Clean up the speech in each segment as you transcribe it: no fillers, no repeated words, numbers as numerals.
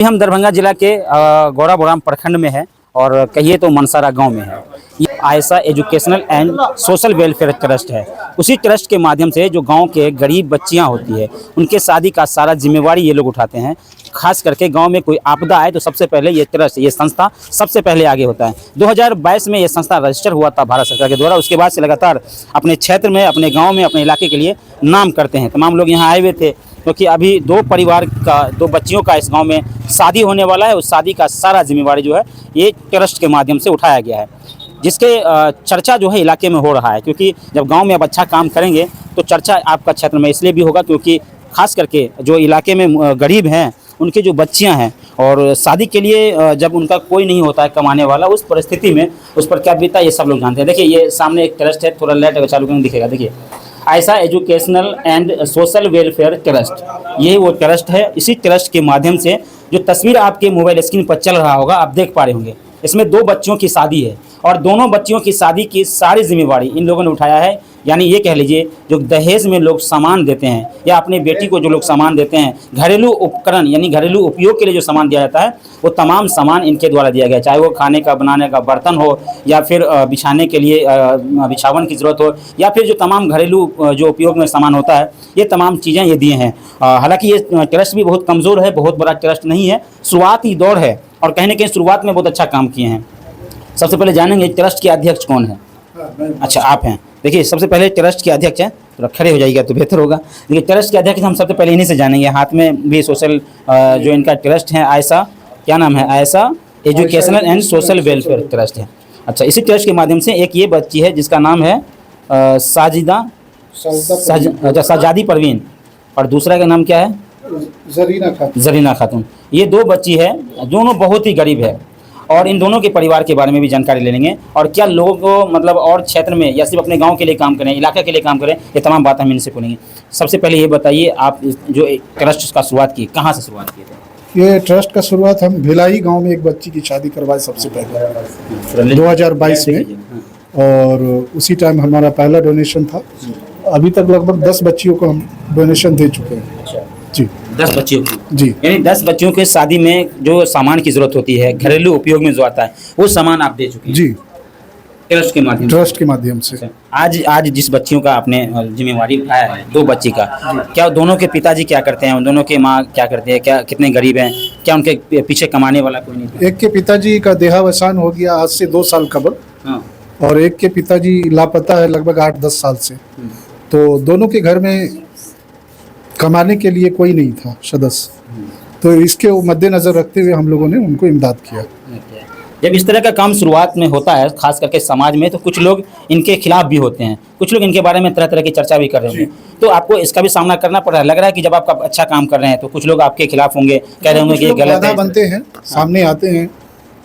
हम दरभंगा जिला के गौराबोराम प्रखंड में है और कहिए तो मनसारा गांव में है। ये Ayesha educational and social welfare trust है। उसी ट्रस्ट के माध्यम से जो गांव के गरीब बच्चियां होती है उनके शादी का सारा जिम्मेवारी ये लोग उठाते हैं। खास करके गांव में कोई आपदा आए तो सबसे पहले ये ट्रस्ट, ये संस्था सबसे पहले आगे होता है। 2022 में ये संस्था रजिस्टर हुआ था भारत सरकार के द्वारा। उसके बाद से लगातार अपने क्षेत्र में, अपने गाँव में, अपने इलाके के लिए नाम करते हैं। तमाम लोग यहाँ आए हुए थे क्योंकि अभी दो बच्चियों का इस गांव में शादी होने वाला है। उस शादी का सारा जिम्मेवारी जो है ये ट्रस्ट के माध्यम से उठाया गया है, जिसके चर्चा जो है इलाके में हो रहा है। क्योंकि जब गांव में आप अच्छा काम करेंगे तो चर्चा आपका क्षेत्र में इसलिए भी होगा क्योंकि खास करके जो इलाके में गरीब हैं, उनकी जो बच्चियां हैं और शादी के लिए जब उनका कोई नहीं होता है कमाने वाला, उस परिस्थिति में उस पर क्या बीता ये सब लोग जानते हैं। देखिए ये सामने एक ट्रस्ट है, थोड़ा लाइट चालू करके दिखेगा। देखिए Ayesha educational and social welfare trust, ये वो ट्रस्ट है। इसी ट्रस्ट के माध्यम से जो तस्वीर आपके मोबाइल स्क्रीन पर चल रहा होगा, आप देख पा रहे होंगे, इसमें दो बच्चियों की शादी है और दोनों बच्चियों की शादी की सारी जिम्मेवारी इन लोगों ने उठाया है। यानी ये कह लीजिए जो दहेज में लोग सामान देते हैं या अपने बेटी को जो लोग सामान देते हैं, घरेलू उपकरण यानी घरेलू उपयोग के लिए जो सामान दिया जाता है, वो तमाम सामान इनके द्वारा दिया गया। चाहे वो खाने का, बनाने का बर्तन हो या फिर बिछाने के लिए बिछावन की ज़रूरत हो या फिर जो तमाम घरेलू जो उपयोग में सामान होता है, ये तमाम चीज़ें ये दिए हैं। हालांकि ये ट्रस्ट भी बहुत कमज़ोर है, बहुत बड़ा ट्रस्ट नहीं है, शुरुआती दौर है और कहीं ना कहीं शुरुआत में बहुत अच्छा काम किए हैं। सबसे पहले जानेंगे ट्रस्ट के अध्यक्ष कौन है। अच्छा, आप हैं। देखिए सबसे पहले ट्रस्ट के अध्यक्ष हैं, थोड़ा खड़े हो जाइएगा तो बेहतर होगा। देखिए ट्रस्ट के अध्यक्ष हम सबसे पहले इन्हीं से जानेंगे। हाथ में भी सोशल जो इनका ट्रस्ट है, आयशा, क्या नाम है, Ayesha educational and social welfare trust है। अच्छा, इसी ट्रस्ट के माध्यम से एक ये बच्ची है जिसका नाम है साजादी परवीन और दूसरा का नाम क्या है, जरीना खातून। ये दो बच्ची है, दोनों बहुत ही गरीब है और इन दोनों के परिवार के बारे में भी जानकारी ले लेंगे और क्या लोगों को मतलब और क्षेत्र में या सिर्फ अपने गांव के लिए काम करें, इलाके के लिए काम करें, ये तमाम बातें हम इनसे पूछेंगे। सबसे पहले ये बताइए, आप जो ट्रस्ट का शुरुआत की, कहाँ से शुरुआत की थे? ये ट्रस्ट का शुरुआत हम भिलाई गांव में एक बच्ची की शादी करवाई सबसे पहले 2022 में, और उसी टाइम हमारा पहला डोनेशन था। अभी तक लगभग 10 बच्चियों को हम डोनेशन दे चुके हैं। जी, 10 बच्चियों की जी, यानी 10 बच्चियों के शादी में जो सामान की जरूरत होती है, घरेलू उपयोग में जो आता है, वो सामान आप दे चुके हैं जी, ट्रस्ट के माध्यम से। आज जिस बच्चियों का आपने जिम्मेवारी उठाया है, दो बच्ची का, क्या दोनों के पिताजी क्या करते हैं, दोनों के माँ क्या करते हैं, क्या कितने गरीब हैं, क्या उनके पीछे कमाने वाला कोई नहीं था? एक के पिताजी का देहावसान हो गया आज से 2 साल कबल। हाँ। और एक के पिताजी लापता है लगभग 8-10 साल से। तो दोनों के घर में कमाने के लिए कोई नहीं था सदस्य, तो इसके मद्देनजर रखते हुए हम लोगों ने उनको इमदाद किया। जब इस तरह का काम शुरुआत में होता है, खास करके समाज में, तो कुछ लोग इनके खिलाफ भी होते हैं, कुछ लोग इनके बारे में तरह तरह की चर्चा भी कर रहे होंगे, तो आपको इसका भी सामना करना पड़ रहा है। लग रहा है कि जब आप अच्छा काम कर रहे हैं तो कुछ लोग आपके खिलाफ होंगे, कह रहे होंगे कि ये गलत है, बनते हैं, सामने आते हैं,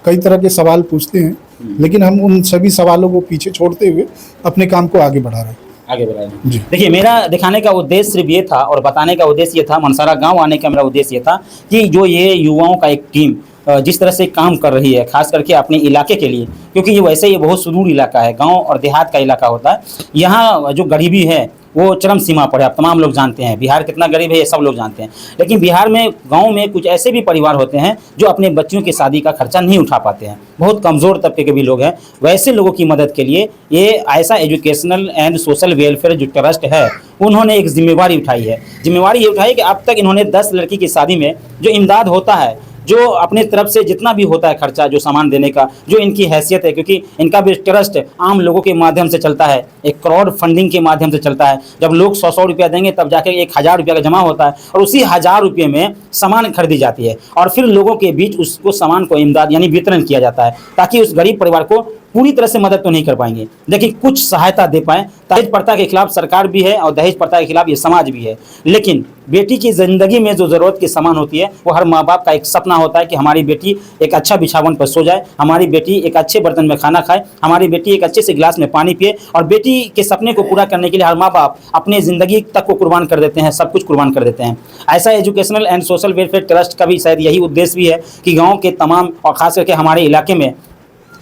कई तरह के सवाल पूछते हैं, लेकिन हम उन सभी सवालों को पीछे छोड़ते हुए अपने काम को आगे बढ़ा रहे हैं। देखिए मेरा दिखाने का उद्देश्य सिर्फ ये था और बताने का उद्देश्य ये था, मनसारा गांव आने का मेरा उद्देश्य ये था कि जो ये युवाओं का एक टीम जिस तरह से काम कर रही है, खास करके अपने इलाके के लिए, क्योंकि ये वैसे ये बहुत सुदूर इलाका है, गांव और देहात का इलाका होता है। यहाँ जो गरीबी है वो चरम सीमा पर है। आप तमाम लोग जानते हैं बिहार कितना गरीब है, ये सब लोग जानते हैं। लेकिन बिहार में गांव में कुछ ऐसे भी परिवार होते हैं जो अपने बच्चियों की शादी का खर्चा नहीं उठा पाते हैं, बहुत कमज़ोर तबके के भी लोग हैं। वैसे लोगों की मदद के लिए ये Ayesha educational and social welfare जो ट्रस्ट है, उन्होंने एक जिम्मेवारी उठाई है। जिम्मेवारी ये उठाई कि अब तक इन्होंने 10 लड़की की शादी में जो इमदाद होता है, जो अपने तरफ से जितना भी होता है खर्चा, जो सामान देने का, जो इनकी हैसियत है, क्योंकि इनका भी ट्रस्ट आम लोगों के माध्यम से चलता है, एक क्राउड फंडिंग के माध्यम से चलता है। जब लोग 100-100 रुपया देंगे तब जाके 1000 रुपया का जमा होता है और उसी 1000 रुपये में सामान खरीदी जाती है और फिर लोगों के बीच उसको सामान को इमदाद यानी वितरण किया जाता है, ताकि उस गरीब परिवार को पूरी तरह से मदद तो नहीं कर पाएंगे लेकिन कुछ सहायता दे पाएँ। दहेज प्रथा के खिलाफ सरकार भी है और दहेज प्रथा के खिलाफ ये समाज भी है, लेकिन बेटी की ज़िंदगी में जो ज़रूरत की सामान होती है, वो हर माँ बाप का एक सपना होता है कि हमारी बेटी एक अच्छा बिछावन पर सो जाए, हमारी बेटी एक अच्छे बर्तन में खाना खाए, हमारी बेटी एक अच्छे से गिलास में पानी पिए। और बेटी के सपने को पूरा करने के लिए हर माँ बाप अपने ज़िंदगी तक को कुर्बान कर देते हैं, सब कुछ कुर्बान कर देते हैं। ऐसा educational and social welfare trust का भी शायद यही उद्देश्य भी है कि गाँव के तमाम और ख़ास करके हमारे इलाके में,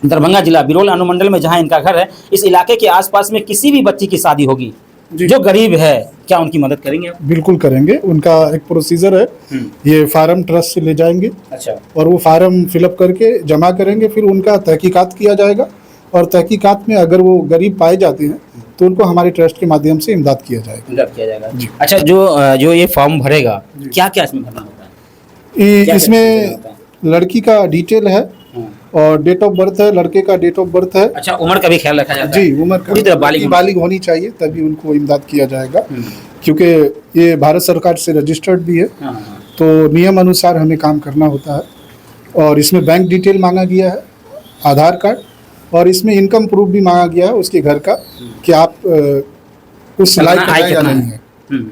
दरभंगा जिला बिरोल अनुमंडल में जहाँ इनका घर है, इस इलाके के आसपास में किसी भी बच्ची की शादी होगी जी। जो गरीब है क्या उनकी मदद करेंगे आप? बिल्कुल करेंगे। उनका एक प्रोसीजर है, ये फार्म ट्रस्ट से ले जाएंगे अच्छा। और वो फार्म फिलअप करके जमा करेंगे, फिर उनका तहकीकात किया जाएगा और तहकीकात में अगर वो गरीब पाए जाते हैं तो उनको हमारे ट्रस्ट के माध्यम से इमदाद किया जाएगा। मदद किया जाएगा जी। अच्छा, जो ये फॉर्म भरेगा क्या क्या इसमें भरना होता है? क्या इसमें होता है? लड़की का डिटेल है और डेट ऑफ बर्थ है, लड़के का डेट ऑफ बर्थ है। अच्छा, उम्र का भी ख्याल रखा जाता है? जी, उम्र पूरी तरह बालिग होनी चाहिए तभी उनको इमदाद किया जाएगा, क्योंकि ये भारत सरकार से रजिस्टर्ड भी है। हाँ। तो नियम अनुसार हमें काम करना होता है। और इसमें बैंक डिटेल मांगा गया है, आधार कार्ड, और इसमें इनकम प्रूफ भी मांगा गया है उसके घर का कि आप उस लायक आय है या कितना नहीं है? है।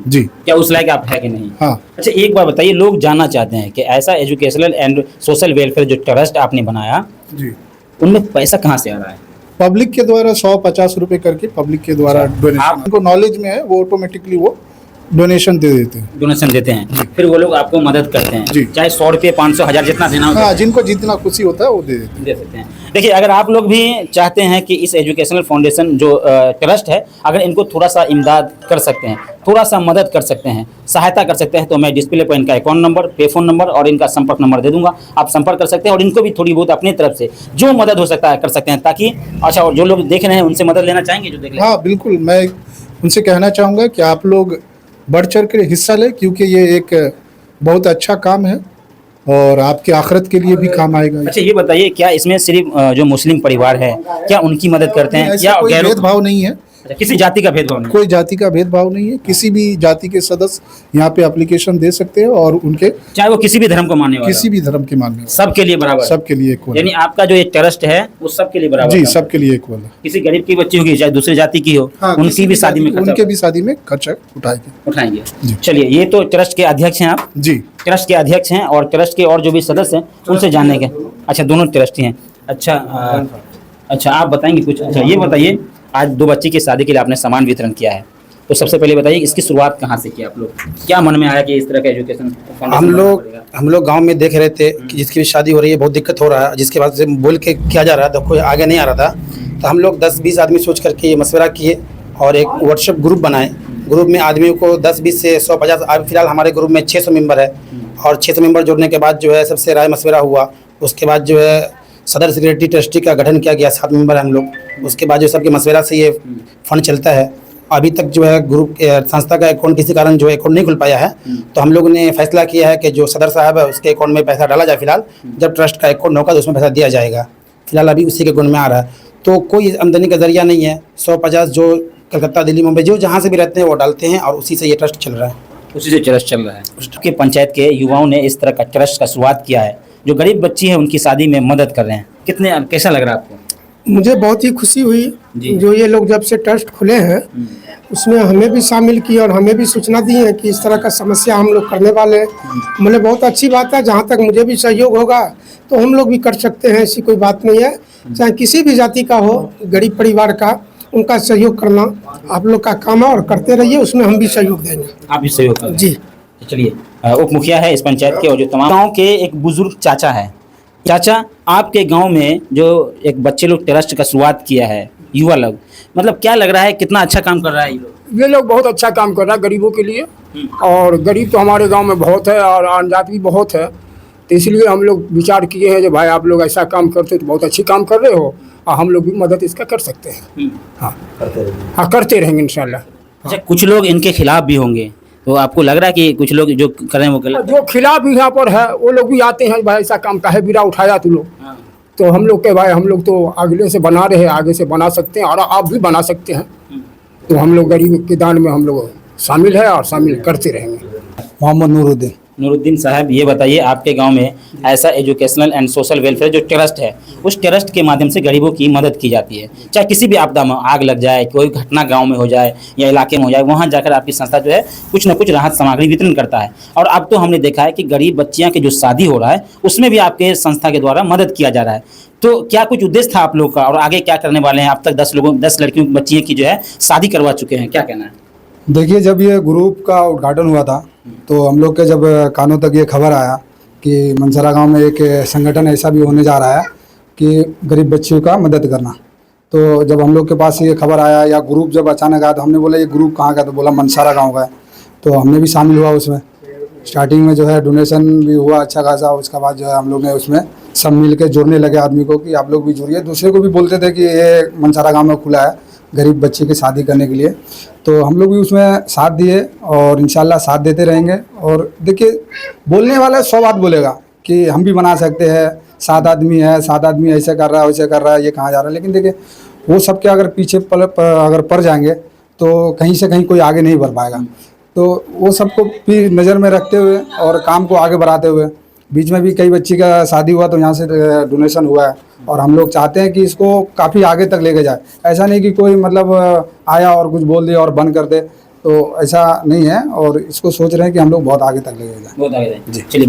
जी क्या उस लायक आप है कि नहीं? हाँ। अच्छा, एक बार बताइए, लोग जानना चाहते हैं कि ऐसा एजुकेशनल एंड सोशल वेलफेयर जो ट्रस्ट आपने बनाया, जी, उनमें पैसा कहाँ से आ रहा है? पब्लिक के द्वारा 150 रुपए करके पब्लिक के द्वारा डोनेशन, उनको नॉलेज में है वो ऑटोमेटिकली वो डोनेशन दे देते हैं। डोनेशन देते हैं, फिर वो लोग आपको मदद करते हैं, जी। चाहे 100 रुपये, 500, 1000 जितना देना हो हाँ, जिनको जितना खुशी होता है वो दे देते हैं। दे सकते हैं। देखिए, अगर आप लोग भी चाहते हैं कि इस एजुकेशनल फाउंडेशन जो ट्रस्ट है, अगर इनको थोड़ा सा इमदाद कर सकते हैं, थोड़ा सा मदद कर सकते हैं, सहायता कर सकते हैं, तो मैं डिस्प्ले पर इनका अकाउंट नंबर, पे फोन नंबर और इनका संपर्क नंबर दे दूंगा। आप संपर्क कर सकते हैं और इनको भी थोड़ी बहुत अपनी तरफ से जो मदद हो सकता है कर सकते हैं, ताकि अच्छा, और जो लोग देख रहे हैं उनसे मदद लेना चाहेंगे जो देख रहे हैं? हाँ बिल्कुल, मैं उनसे कहना चाहूँगा कि आप लोग बढ़ चढ़ कर हिस्सा लें, क्योंकि ये एक बहुत अच्छा काम है और आपके आखिरत के लिए भी काम आएगा। अच्छा, ये बताइए, क्या इसमें सिर्फ जो मुस्लिम परिवार है क्या उनकी मदद करते हैं ऐसा या कोई गैरों? भेदभाव नहीं है, अच्छा, किसी जाति का भेदभाव नहीं? कोई जाति का भेदभाव नहीं है। किसी भी जाति के सदस्य यहाँ पे एप्लीकेशन दे सकते हैं और उनके चाहे वो किसी भी धर्म को मानने वाला किसी भी धर्म के मानने वाले, सबके लिए बराबर? सबके लिए इक्वल। यानी आपका जो एक ट्रस्ट है वो सबके लिए बराबर? जी, है? सबके लिए इक्वल है। किसी गरीब की बच्ची होगी, चाहे दूसरी जाति की हो, हाँ, उनकी किसी भी शादी में उनके खर्चा भी शादी में खर्चा उठाएंगे। उठाएंगे। जी। चलिए, ये तो ट्रस्ट के अध्यक्ष हैं आप? जी, ट्रस्ट के अध्यक्ष हैं और ट्रस्ट के और जो भी सदस्य हैं उनसे जानने के। अच्छा, दोनों ट्रस्टी हैं। अच्छा अच्छा, आप बताएंगे कुछ? अच्छा, ये बताइए, आज 2 बच्ची की शादी के लिए आपने सामान वितरण किया है, तो सबसे पहले बताइए इसकी शुरुआत कहाँ से की आप लोग? क्या मन में आया कि इस तरह का एजुकेशन हम लोग गांव में देख रहे थे कि जिसकी भी शादी हो रही है, बहुत दिक्कत हो रहा है, जिसके बाद से बोल के किया जा रहा है, तो कोई आगे नहीं आ रहा था। तो हम लोग 10-20 आदमी सोच करके ये मशवरा किए और एक व्हाट्सएप ग्रुप बनाए। ग्रुप में आदमियों को 10-20 से 100-50, अब फिलहाल हमारे ग्रुप में 600 मेंबर है और 600 मेंबर जोड़ने के बाद जो है सबसे राय मशवरा हुआ। उसके बाद जो है सदर सेक्रेटरी ट्रस्टी का गठन किया गया, 7 मेंबर हैं हम लोग। उसके बाद जो सबके मशवरा से ये फंड चलता है। अभी तक जो है ग्रुप संस्था का अकाउंट किसी कारण जो है अकाउंट नहीं खुल पाया है, तो हम लोग ने फैसला किया है कि जो सदर साहब है उसके अकाउंट में पैसा डाला जाए। फिलहाल जब ट्रस्ट का अकाउंट होगा तो उसमें पैसा दिया जाएगा। फिलहाल अभी उसी के अकाउंट में आ रहा है, तो कोई आमदनी का जरिया नहीं है। 100-50 जो कलकत्ता, दिल्ली, मुंबई जो जहाँ से भी रहते हैं वो डालते हैं और उसी से ये ट्रस्ट चल रहा है। उसी से ट्रस्ट चल रहा है। उसके पंचायत के युवाओं ने इस तरह का ट्रस्ट का शुरुआत किया है, जो गरीब बच्ची है उनकी शादी में मदद कर रहे हैं। कितने, कैसा लग रहा है आपको? मुझे बहुत ही खुशी हुई जी। जो ये लोग जब से ट्रस्ट खुले हैं उसमें हमें भी शामिल किया और हमें भी सूचना दी है कि इस तरह का समस्या हम लोग करने वाले हैं। मतलब बहुत अच्छी बात है, जहाँ तक मुझे भी सहयोग होगा तो हम लोग भी कर सकते हैं, ऐसी कोई बात नहीं है। चाहे किसी भी जाति का हो, गरीब परिवार का, उनका सहयोग करना आप लोग का काम है और करते रहिए, उसमें हम भी सहयोग देंगे। आप भी सहयोग करें। जी। चलिए, उप मुखिया है इस पंचायत के और जो तमाम गाँव के एक बुजुर्ग चाचा है। चाचा, आपके गांव में जो एक बच्चे लोग ट्रस्ट का शुरुआत किया है, युवा लोग, मतलब क्या लग रहा है, कितना अच्छा काम कर रहा है ये लोग बहुत अच्छा काम कर रहा है गरीबों के लिए। और गरीब तो हमारे गांव में बहुत है और अनजात भी बहुत है, तो इसलिए हम लोग विचार किए हैं कि भाई आप लोग ऐसा काम करते तो बहुत अच्छी काम कर रहे हो और हम लोग भी मदद इसका कर सकते हैं। हाँ, करते रहेंगे इंशाल्लाह। अच्छा, कुछ लोग इनके खिलाफ भी होंगे, तो आपको लग रहा है कि कुछ लोग जो कर रहे हैं वो गलत? जो खिलाफ यहाँ पर है वो लोग भी आते हैं, भाई ऐसा काम काहे बिरा उठाया तू लोग। तो हम लोग के भाई हम लोग तो अगले से बना रहे हैं, आगे से बना सकते हैं और आप भी बना सकते हैं। तो हम लोग गरीब के दान में हम लोग शामिल है और शामिल करते रहेंगे। मोहम्मद नूरुद्दीन। नूरुद्दीन साहब, ये बताइए, आपके गांव में ऐसा एजुकेशनल एंड सोशल वेलफेयर जो ट्रस्ट है, उस ट्रस्ट के माध्यम से गरीबों की मदद की जाती है। चाहे किसी भी आपदा में, आग लग जाए, कोई घटना गांव में हो जाए या इलाके में हो जाए, वहां जाकर आपकी संस्था जो है कुछ न कुछ राहत सामग्री वितरण करता है। और अब तो हमने देखा है कि गरीब बच्चियाँ की जो शादी हो रहा है उसमें भी आपके संस्था के द्वारा मदद किया जा रहा है। तो क्या कुछ उद्देश्य था आप लोग का और आगे क्या करने वाले हैं? अब तक 10 लड़कियों बच्चियों की जो है शादी करवा चुके हैं, क्या कहना है? देखिए, जब ये ग्रुप का उद्घाटन हुआ था तो हम लोग के जब कानों तक ये खबर आया कि मनसरा गांव में एक संगठन ऐसा भी होने जा रहा है कि गरीब बच्चियों का मदद करना, तो जब हम लोग के पास ये खबर आया या ग्रुप जब अचानक आया तो हमने बोला ये ग्रुप कहाँ का, तो बोला मनसारा गांव का है। तो हमने भी शामिल हुआ उसमें। स्टार्टिंग में जो है डोनेशन भी हुआ अच्छा खासा, उसके बाद जो है हम लोग ने उसमें सब मिल के जोड़ने लगे आदमी को कि आप लोग भी जुड़िए। दूसरे को भी बोलते थे कि ये मनसारा गांव में खुला है गरीब बच्चे की शादी करने के लिए, तो हम लोग भी उसमें साथ दिए और इंशाल्लाह साथ देते रहेंगे। और देखिए बोलने वाला 100 बात बोलेगा कि हम भी बना सकते हैं, 7 आदमी है, 7 आदमी ऐसे कर रहा है वैसे कर रहा है, ये कहाँ जा रहा है। लेकिन देखिए वो सब के अगर पीछे अगर पड़ जाएंगे तो कहीं से कहीं कोई आगे नहीं बढ़ पाएगा। तो वो सबको भी नज़र में रखते हुए और काम को आगे बढ़ाते हुए, बीच में भी कई बच्ची का शादी हुआ तो यहाँ से डोनेशन हुआ है और हम लोग चाहते हैं कि इसको काफ़ी आगे तक लेके जाए। ऐसा नहीं कि कोई मतलब आया और कुछ बोल दिया और बंद कर दे, तो ऐसा नहीं है और इसको सोच रहे हैं कि हम लोग बहुत आगे तक लेके जाए। बहुत आगे जाए। चलिए।